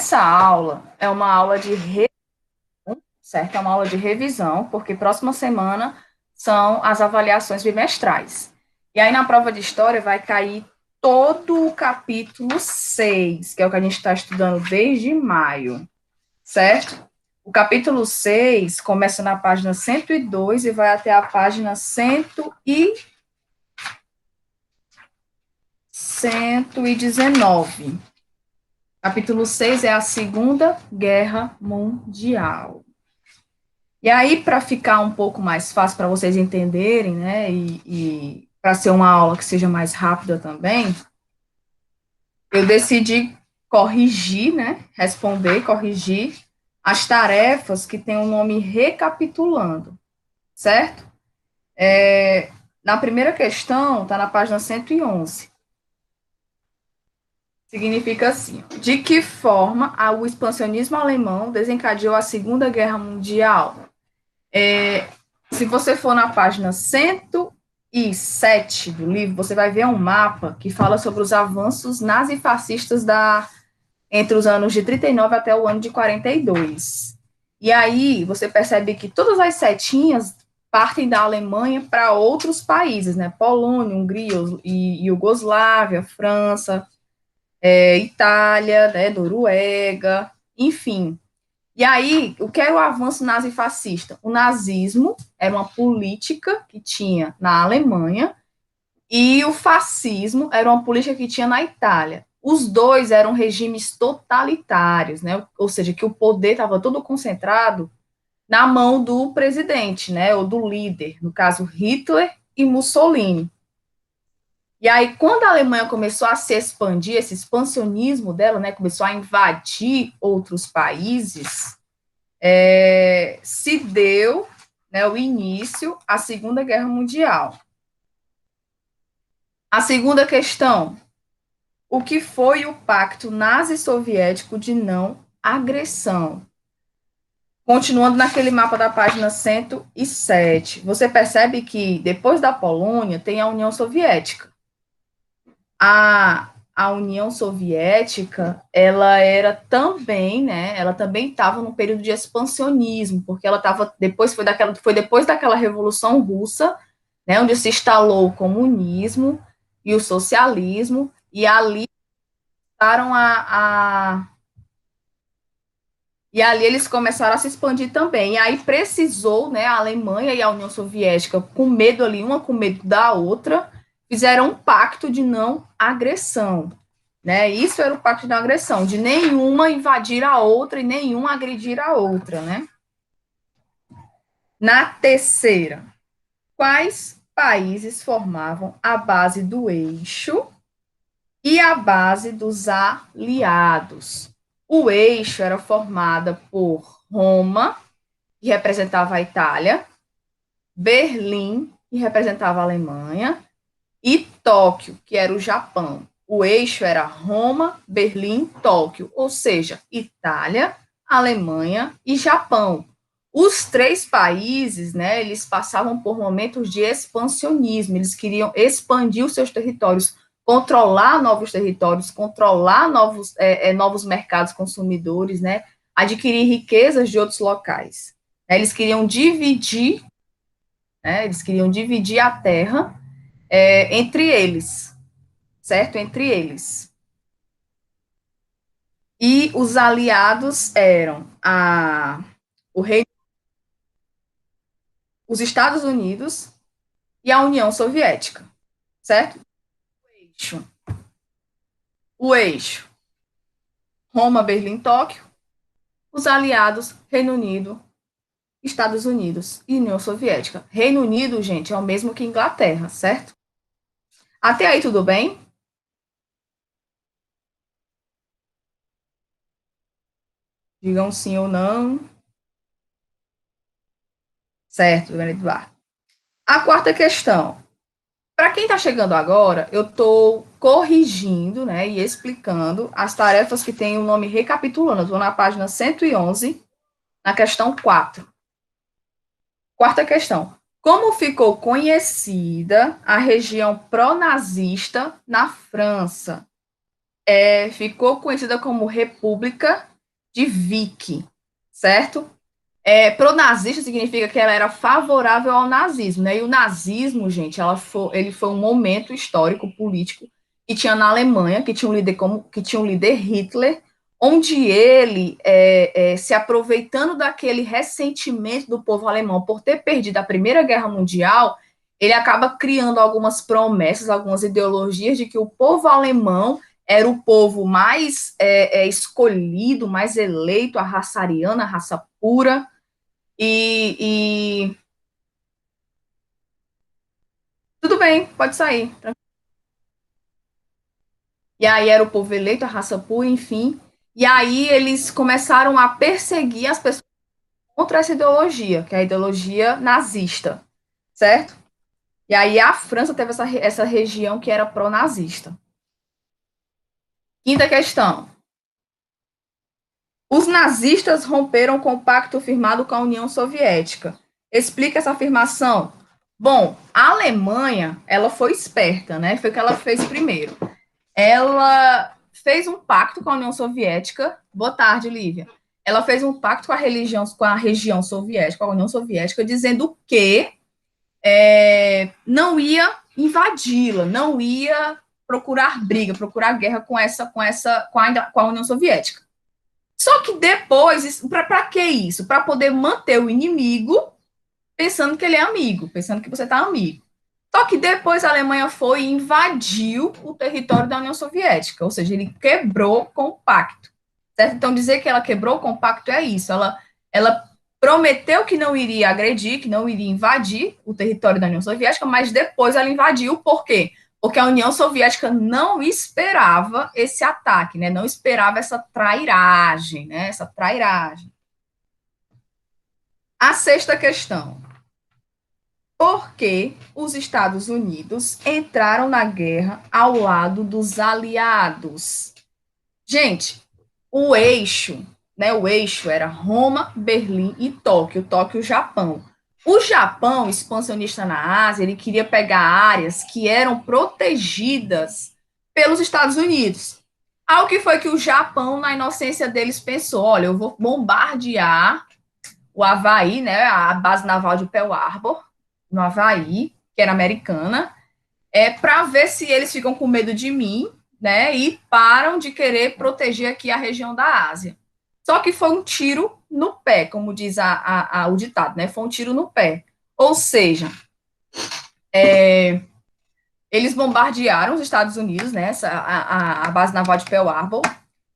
Essa aula é uma aula de certo? É uma aula de revisão, porque próxima semana são as avaliações bimestrais. E aí, na prova de história, vai cair todo o capítulo 6, que é o que a gente está estudando desde maio, certo? O capítulo 6 começa na página 102 e vai até a página 119. Capítulo 6 é a Segunda Guerra Mundial. E aí, para ficar um pouco mais fácil para vocês entenderem, né, e para ser uma aula que seja mais rápida também, eu decidi corrigir, né, responder, corrigir as tarefas que têm o nome recapitulando, certo? Na primeira questão, está na página 111. Significa assim: de que forma o expansionismo alemão desencadeou a Segunda Guerra Mundial? Se você for na página 107 do livro, você vai ver um mapa que fala sobre os avanços nazifascistas entre os anos de 39 até o ano de 42. E aí você percebe que todas as setinhas partem da Alemanha para outros países, né? Polônia, Hungria, e Iugoslávia, França, Itália, né? Noruega, enfim. E aí, o que era o avanço nazifascista? O nazismo era uma política que tinha na Alemanha e o fascismo era uma política que tinha na Itália. Os dois eram regimes totalitários, né? Ou seja, que o poder estava todo concentrado na mão do presidente, né? Ou do líder, no caso Hitler e Mussolini. E aí, quando a Alemanha começou a se expandir, esse expansionismo dela, né, começou a invadir outros países, se deu, né, o início à Segunda Guerra Mundial. A segunda questão: o que foi o Pacto Nazi-Soviético de Não Agressão? Continuando naquele mapa da página 107, você percebe que depois da Polônia tem a União Soviética. A União Soviética, ela era também, né, ela também estava num período de expansionismo, porque ela estava, foi depois daquela Revolução Russa, né, onde se instalou o comunismo e o socialismo, e ali começaram e ali eles começaram a se expandir também. E aí precisou, né, a Alemanha e a União Soviética, com medo ali, uma com medo da outra, fizeram um pacto de não agressão. Né? Isso era o pacto de não agressão, de nenhuma invadir a outra e nenhuma agredir a outra. Né? Na terceira, quais países formavam a base do eixo e a base dos aliados? O eixo era formada por Roma, que representava a Itália, Berlim, que representava a Alemanha, e Tóquio, que era o Japão. O eixo era Roma, Berlim, Tóquio, ou seja, Itália, Alemanha e Japão. Os três países, né, eles passavam por momentos de expansionismo, eles queriam expandir os seus territórios, controlar novos territórios, controlar novos mercados consumidores, né, adquirir riquezas de outros locais. Eles queriam dividir, né, eles queriam dividir a terra entre eles, certo? Entre eles. E os aliados eram o Reino, os Estados Unidos e a União Soviética, certo? Eixo. O eixo Roma, Berlim, Tóquio. Os aliados Reino Unido, Estados Unidos e União Soviética. Reino Unido, gente, é o mesmo que Inglaterra, certo? Até aí tudo bem? Digam sim ou não. Certo, Eduardo. A quarta questão. Para quem está chegando agora, eu estou corrigindo, né, e explicando as tarefas que têm o nome recapitulando. Eu estou na página 111, na questão 4. Quarta questão. Como ficou conhecida a região pró-nazista na França? Ficou conhecida como República de Vicky, certo? Pronazista significa que ela era favorável ao nazismo, né? E o nazismo, gente, ele foi um momento histórico, político, que tinha na Alemanha, que tinha um líder Hitler, onde ele, se aproveitando daquele ressentimento do povo alemão por ter perdido a Primeira Guerra Mundial, ele acaba criando algumas promessas, algumas ideologias de que o povo alemão era o povo mais escolhido, mais eleito, a raça ariana, a raça pura, e tudo bem, pode sair. E aí era o povo eleito, a raça pura, enfim. E aí eles começaram a perseguir as pessoas contra essa ideologia, que é a ideologia nazista, certo? E aí a França teve essa região que era pró-nazista. Quinta questão. Os nazistas romperam com o pacto firmado com a União Soviética. Explica essa afirmação. Bom, a Alemanha, ela foi esperta, né? Foi o que ela fez primeiro. Ela fez um pacto com a União Soviética. Boa tarde, Lívia. Ela fez um pacto com a região soviética, com a União Soviética, dizendo que não ia invadi-la, não ia procurar briga, procurar guerra com a União Soviética. Só que depois, para que isso? Para poder manter o inimigo pensando que ele é amigo, pensando que você está amigo. Só que depois a Alemanha foi e invadiu o território da União Soviética, ou seja, ele quebrou com o pacto. Certo? Então, dizer que ela quebrou com o pacto é isso. Ela prometeu que não iria agredir, que não iria invadir o território da União Soviética, mas depois ela invadiu. Por quê? Porque a União Soviética não esperava esse ataque, né? Não esperava essa trairagem, né? Essa trairagem. A sexta questão. Por que os Estados Unidos entraram na guerra ao lado dos aliados? Gente, o eixo, né? O eixo era Roma, Berlim e Tóquio, Tóquio, Japão. O Japão, expansionista na Ásia, ele queria pegar áreas que eram protegidas pelos Estados Unidos. Ao que foi que o Japão, na inocência deles, pensou: olha, eu vou bombardear o Havaí, né? A base naval de Pearl Harbor, no Havaí, que era americana, para ver se eles ficam com medo de mim, né? E param de querer proteger aqui a região da Ásia. Só que foi um tiro no pé, como diz o ditado, né? Foi um tiro no pé. Ou seja, eles bombardearam os Estados Unidos, né? A base naval de Pearl Harbor.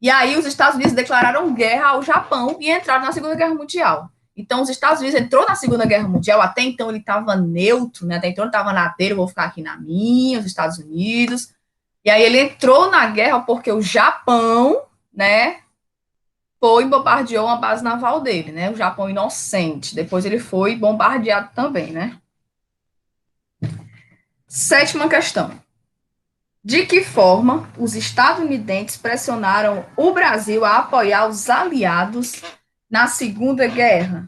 E aí os Estados Unidos declararam guerra ao Japão e entraram na Segunda Guerra Mundial. Então, os Estados Unidos entrou na Segunda Guerra Mundial, até então ele estava neutro, né? Até então ele estava na dele, vou ficar aqui na minha, os Estados Unidos. E aí ele entrou na guerra porque o Japão, né, foi e bombardeou uma base naval dele, né? O Japão inocente. Depois ele foi bombardeado também, né? Sétima questão. De que forma os estadunidenses pressionaram o Brasil a apoiar os aliados na Segunda Guerra?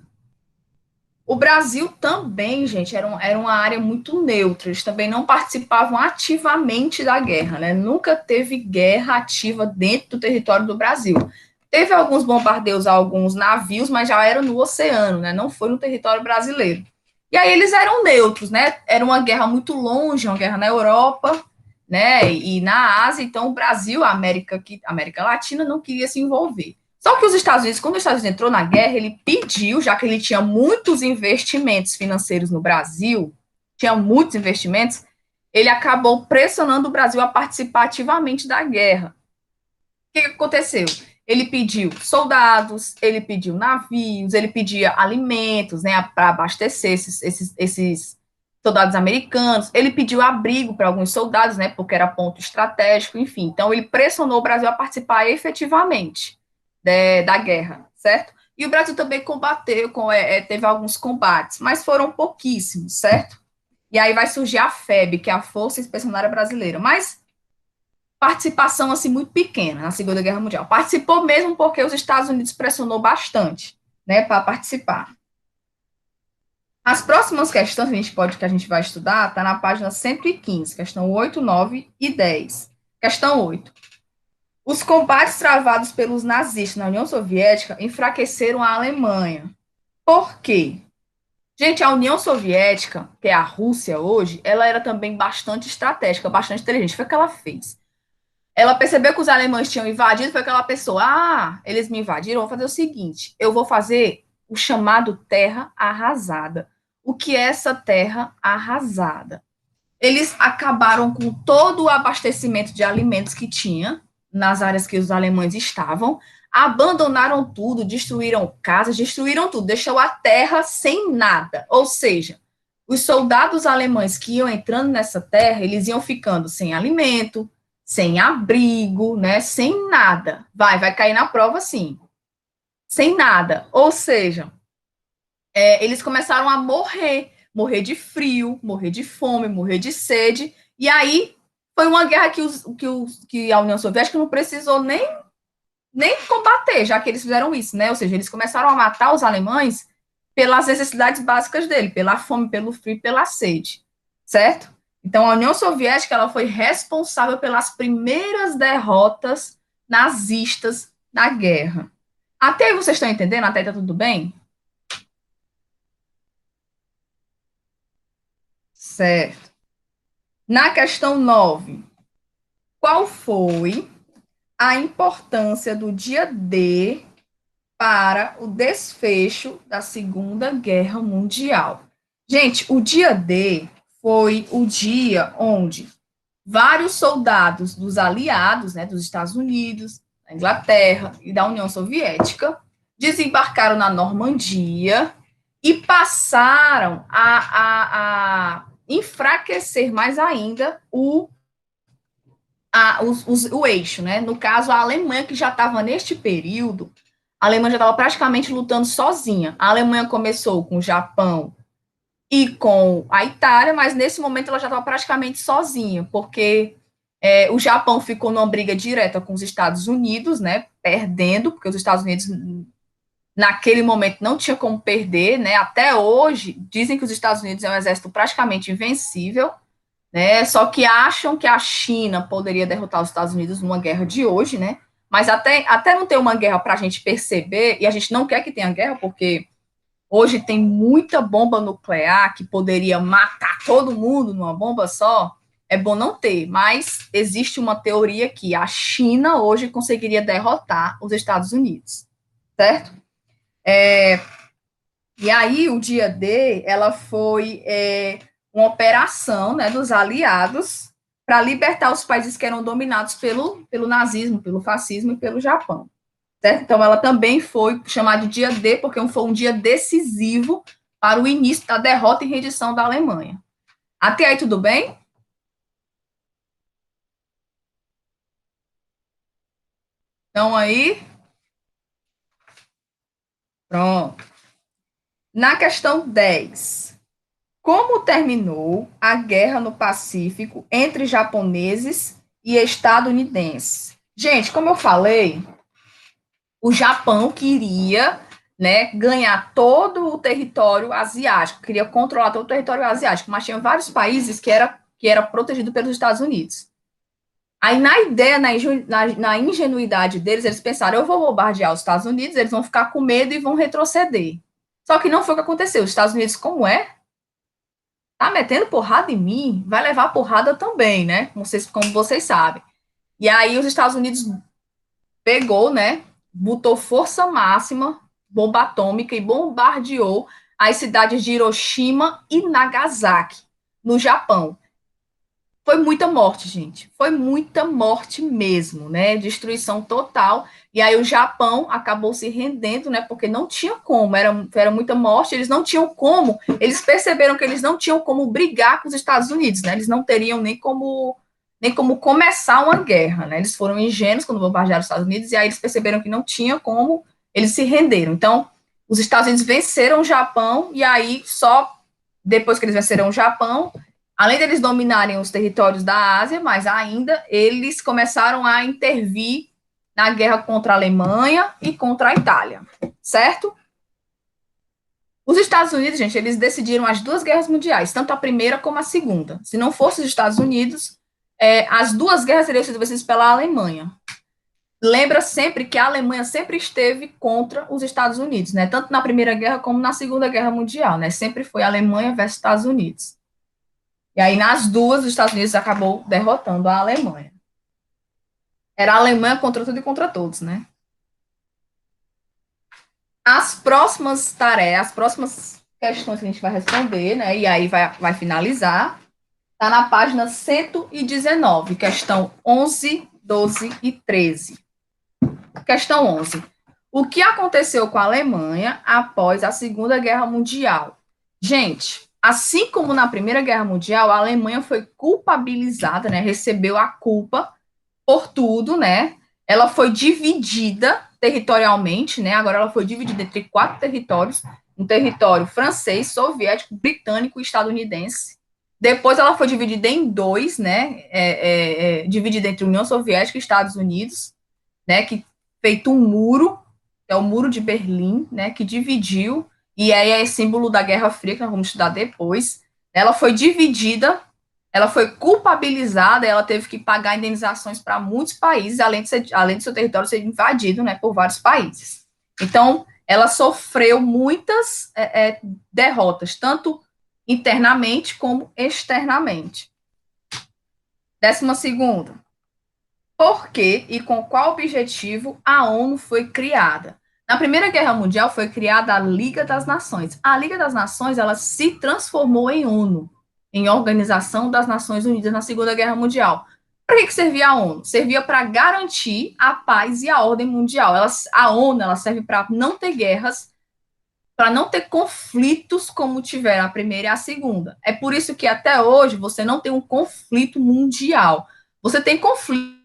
O Brasil também, gente, era uma área muito neutra, eles também não participavam ativamente da guerra, né? Nunca teve guerra ativa dentro do território do Brasil. Teve alguns bombardeios a alguns navios, mas já era no oceano, né? Não foi no território brasileiro. E aí eles eram neutros, né? Era uma guerra muito longe, uma guerra na Europa, né? E na Ásia, então o Brasil, a América Latina, não queria se envolver. Só que os Estados Unidos, quando os Estados Unidos entrou na guerra, ele pediu, já que ele tinha muitos investimentos financeiros no Brasil, tinha muitos investimentos, ele acabou pressionando o Brasil a participar ativamente da guerra. O que aconteceu? Ele pediu soldados, ele pediu navios, ele pedia alimentos, né, para abastecer esses soldados americanos, ele pediu abrigo para alguns soldados, né, porque era ponto estratégico, enfim. Então, ele pressionou o Brasil a participar efetivamente da guerra, certo? E o Brasil também combateu, teve alguns combates, mas foram pouquíssimos, certo? E aí vai surgir a FEB, que é a Força Expedicionária Brasileira, mas participação assim muito pequena na Segunda Guerra Mundial. Participou mesmo porque os Estados Unidos pressionou bastante, né, para participar. As próximas questões que a gente vai estudar tá na página 115, questão 8, 9 e 10. Questão 8. Os combates travados pelos nazistas na União Soviética enfraqueceram a Alemanha. Por quê? Gente, a União Soviética, que é a Rússia hoje, ela era também bastante estratégica, bastante inteligente. Foi o que ela fez. Ela percebeu que os alemães tinham invadido, foi aquela pessoa, eles me invadiram, vou fazer o seguinte, eu vou fazer o chamado terra arrasada. O que é essa terra arrasada? Eles acabaram com todo o abastecimento de alimentos que tinha nas áreas que os alemães estavam, abandonaram tudo, destruíram casas, destruíram tudo, deixou a terra sem nada. Ou seja, os soldados alemães que iam entrando nessa terra, eles iam ficando sem alimento, sem abrigo, né, sem nada. Vai cair na prova, sim. Sem nada. Ou seja, eles começaram a morrer de frio, morrer de fome, morrer de sede, e aí foi uma guerra que a União Soviética não precisou nem combater, já que eles fizeram isso, né? Ou seja, eles começaram a matar os alemães pelas necessidades básicas dele, pela fome, pelo frio, pela sede, certo? Então, a União Soviética ela foi responsável pelas primeiras derrotas nazistas na guerra. Até aí vocês estão entendendo? Até aí tá tudo bem? Certo. Na questão 9, qual foi a importância do dia D para o desfecho da Segunda Guerra Mundial? Gente, o dia D foi o dia onde vários soldados dos aliados, né, dos Estados Unidos, da Inglaterra e da União Soviética, desembarcaram na Normandia e passaram a enfraquecer mais ainda o eixo, né? No caso, a Alemanha, que já estava neste período, a Alemanha já estava praticamente lutando sozinha. A Alemanha começou com o Japão e com a Itália, mas nesse momento ela já estava praticamente sozinha, porque o Japão ficou numa briga direta com os Estados Unidos, né? Perdendo, porque os Estados Unidos naquele momento não tinha como perder, né? Até hoje dizem que os Estados Unidos é um exército praticamente invencível, né? Só que acham que a China poderia derrotar os Estados Unidos numa guerra de hoje, né? Mas até não ter uma guerra para a gente perceber, e a gente não quer que tenha guerra, porque hoje tem muita bomba nuclear que poderia matar todo mundo numa bomba só. É bom não ter, mas existe uma teoria que a China hoje conseguiria derrotar os Estados Unidos, certo? E aí, o dia D, ela foi uma operação, né, dos aliados para libertar os países que eram dominados pelo nazismo, pelo fascismo e pelo Japão. Certo? Então, ela também foi chamada de dia D, porque foi um dia decisivo para o início da derrota e rendição da Alemanha. Até aí, tudo bem? Então, aí, pronto. Na questão 10, como terminou a guerra no Pacífico entre japoneses e estadunidenses? Gente, como eu falei, o Japão queria, né, ganhar todo o território asiático, queria controlar todo o território asiático, mas tinha vários países que era protegido pelos Estados Unidos. Aí, na ideia, na ingenuidade deles, eles pensaram, eu vou bombardear os Estados Unidos, eles vão ficar com medo e vão retroceder. Só que não foi o que aconteceu. Os Estados Unidos, como tá metendo porrada em mim, vai levar porrada também, né? Como vocês sabem. E aí os Estados Unidos pegou, né? Botou força máxima, bomba atômica e bombardeou as cidades de Hiroshima e Nagasaki, no Japão. Foi muita morte, gente. Foi muita morte mesmo, né? Destruição total. E aí o Japão acabou se rendendo, né? Porque não tinha como, era muita morte, eles não tinham como. Eles perceberam que eles não tinham como brigar com os Estados Unidos, né? Eles não teriam nem como começar uma guerra, né? Eles foram ingênuos quando bombardearam os Estados Unidos, e aí eles perceberam que não tinha como, eles se renderam. Então, os Estados Unidos venceram o Japão, e aí só depois que eles venceram o Japão, além deles dominarem os territórios da Ásia, mas ainda eles começaram a intervir na guerra contra a Alemanha e contra a Itália, certo? Os Estados Unidos, gente, eles decidiram as duas guerras mundiais, tanto a primeira como a segunda. Se não fosse os Estados Unidos, as duas guerras teriam sido vencidas pela Alemanha. lembra sempre que a Alemanha sempre esteve contra os Estados Unidos, né? Tanto na Primeira Guerra como na Segunda Guerra Mundial, né? Sempre foi a Alemanha versus Estados Unidos. E aí, nas duas, os Estados Unidos acabou derrotando a Alemanha. Era a Alemanha contra tudo e contra todos, né? As próximas tarefas, as próximas questões que a gente vai responder, né? E aí vai finalizar, está na página 119, questão 11, 12 e 13. Questão 11. O que aconteceu com a Alemanha após a Segunda Guerra Mundial? Gente, assim como na Primeira Guerra Mundial, a Alemanha foi culpabilizada, né? Recebeu a culpa por tudo, né? Ela foi dividida territorialmente, né? Agora ela foi dividida entre 4 territórios: um território francês, soviético, britânico e estadunidense. Depois ela foi dividida em dois, né? Dividida entre União Soviética e Estados Unidos, né? Que feito um muro, é o Muro de Berlim, né? Que dividiu, e aí é símbolo da Guerra Fria, que nós vamos estudar depois. Ela foi dividida, ela foi culpabilizada, ela teve que pagar indenizações para muitos países, além de seu território ser invadido, né, por vários países. Então, ela sofreu muitas derrotas, tanto internamente como externamente. 12ª. Por que e com qual objetivo a ONU foi criada? Na Primeira Guerra Mundial foi criada a Liga das Nações. A Liga das Nações, ela se transformou em ONU, em Organização das Nações Unidas na Segunda Guerra Mundial. Para que servia a ONU? Servia para garantir a paz e a ordem mundial. A ONU ela serve para não ter guerras, para não ter conflitos como tiveram a primeira e a segunda. É por isso que até hoje você não tem um conflito mundial. Você tem conflitos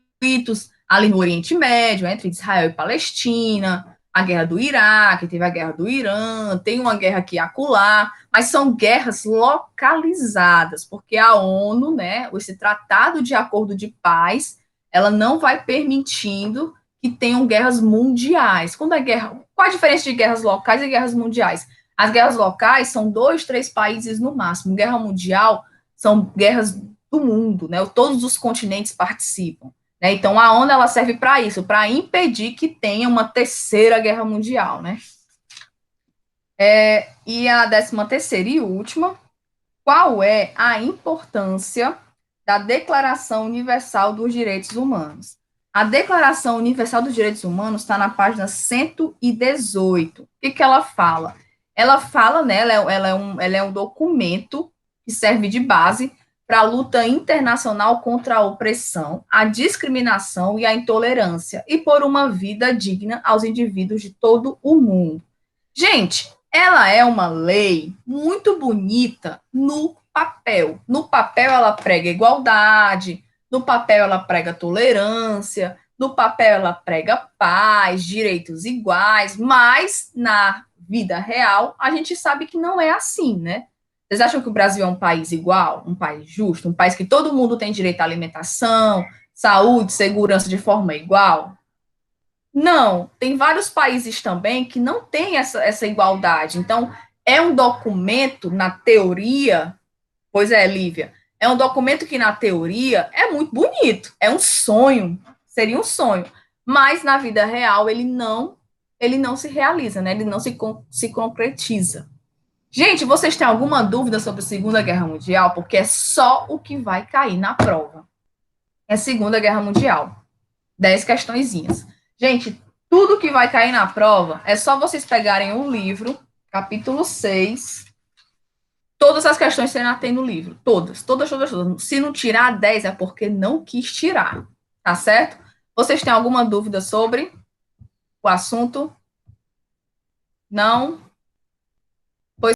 ali no Oriente Médio, entre Israel e Palestina, a guerra do Iraque, teve a guerra do Irã, tem uma guerra aqui acolá, mas são guerras localizadas, porque a ONU, né, esse tratado de acordo de paz, ela não vai permitindo que tenham guerras mundiais. Quando a guerra, qual a diferença de guerras locais e guerras mundiais? As guerras locais são 2, 3 países no máximo. Guerra mundial são guerras do mundo, né? Todos os continentes participam. Né? Então, a ONU ela serve para isso, para impedir que tenha uma terceira guerra mundial, né? E a 13ª e última, qual é a importância da Declaração Universal dos Direitos Humanos? A Declaração Universal dos Direitos Humanos está na página 118. O que ela fala? Ela fala, né, ela é um documento que serve de base para a luta internacional contra a opressão, a discriminação e a intolerância, e por uma vida digna aos indivíduos de todo o mundo. Gente, ela é uma lei muito bonita no papel. No papel ela prega igualdade, no papel ela prega tolerância, no papel ela prega paz, direitos iguais, mas na vida real a gente sabe que não é assim, né? Vocês acham que o Brasil é um país igual, um país justo, um país que todo mundo tem direito à alimentação, saúde, segurança de forma igual? Não, tem vários países também que não têm essa igualdade. Então, é um documento, na teoria, pois é, Lívia, é um documento que, na teoria, é muito bonito, é um sonho, seria um sonho, mas na vida real ele não se realiza, né? Ele não se concretiza. Gente, vocês têm alguma dúvida sobre a Segunda Guerra Mundial? Porque é só o que vai cair na prova. É Segunda Guerra Mundial. 10 questõezinhas. Gente, tudo que vai cair na prova é só vocês pegarem o livro, capítulo 6. Todas as questões tem no livro. Todas, todas, todas, todas. Se não tirar 10 é porque não quis tirar. Tá certo? Vocês têm alguma dúvida sobre o assunto? Não?